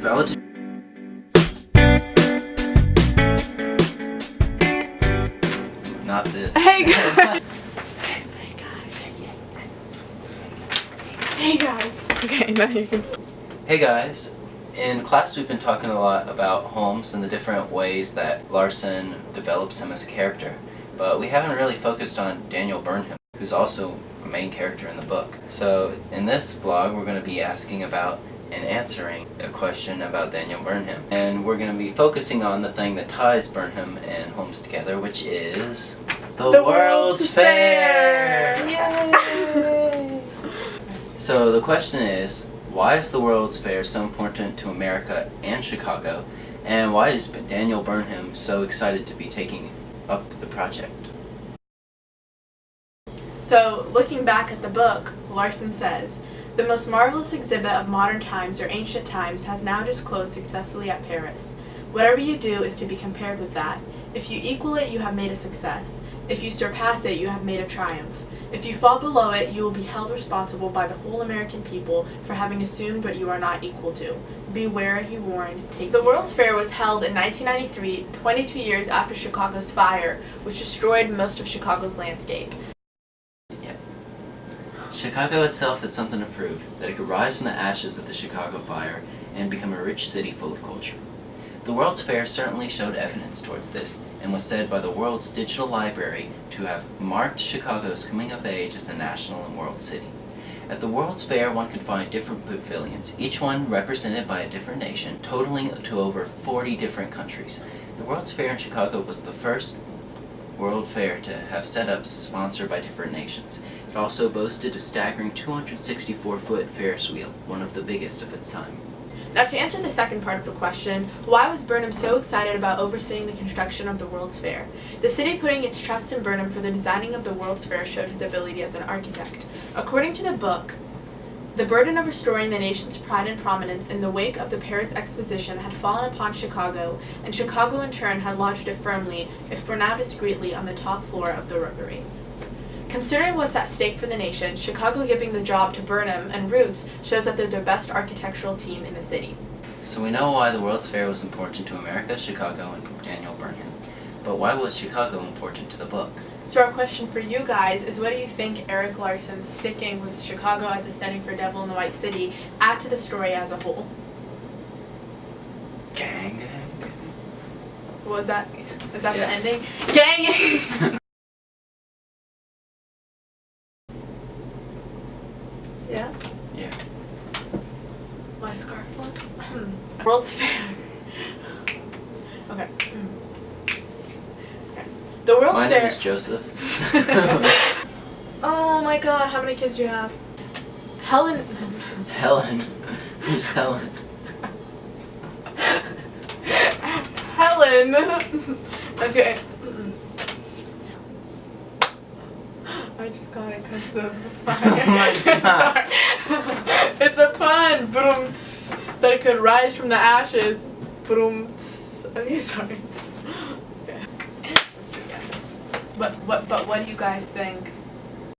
Relative. Not this. Hey guys. Hey guys. Okay, now you can. Hey guys. In class we've been talking a lot about Holmes and the different ways that Larson develops him as a character, but we haven't really focused on Daniel Burnham, who's also a main character in the book. So in this vlog we're going to be asking about and answering a question about Daniel Burnham, and we're going to be focusing on the thing that ties Burnham and Holmes together, which is the World's Fair! Yay! So the question is, why is the World's Fair so important to America and Chicago, and why is Daniel Burnham so excited to be taking up the project? So, looking back at the book, Larson says, "The most marvelous exhibit of modern times or ancient times has now just closed successfully at Paris. Whatever you do is to be compared with that. If you equal it, you have made a success. If you surpass it, you have made a triumph. If you fall below it, you will be held responsible by the whole American people for having assumed what you are not equal to. Beware," he warned. The World's Fair was held in 1993, 22 years after Chicago's fire, which destroyed most of Chicago's landscape. Yep. Chicago itself had something to prove, that it could rise from the ashes of the Chicago fire and become a rich city full of culture. The World's Fair certainly showed evidence towards this, and was said by the World's Digital Library to have marked Chicago's coming of age as a national and world city. At the World's Fair one could find different pavilions, each one represented by a different nation, totaling to over 40 different countries. The World's Fair in Chicago was the first World Fair to have setups sponsored by different nations. It also boasted a staggering 264-foot Ferris wheel, one of the biggest of its time. Now, to answer the second part of the question, why was Burnham so excited about overseeing the construction of the World's Fair? The city putting its trust in Burnham for the designing of the World's Fair showed his ability as an architect. According to the book, the burden of restoring the nation's pride and prominence in the wake of the Paris Exposition had fallen upon Chicago, and Chicago in turn had lodged it firmly, if for now discreetly, on the top floor of the Rotary. Considering what's at stake for the nation, Chicago giving the job to Burnham and Roots shows that they're the best architectural team in the city. So we know why the World's Fair was important to America, Chicago, and Daniel Burnham. But why was Chicago important to the book? So our question for you guys is, what do you think Erik Larson sticking with Chicago as a setting for Devil in the White City add to the story as a whole? Gang, gang. What was that? Is that Yeah. the ending? Gang! Yeah? Yeah. My scarf one? World's Fair. Okay. Okay. The World's My Fair. name is Joseph. Oh my god, how many kids do you have? Helen. Helen. Who's Helen? Helen. Okay. I just got it because the fire. Oh my God. Sorry. It's a pun. Broom-ts. That it could rise from the ashes. Broom-ts. Okay, sorry. Okay. Let's do it again. But what do you guys think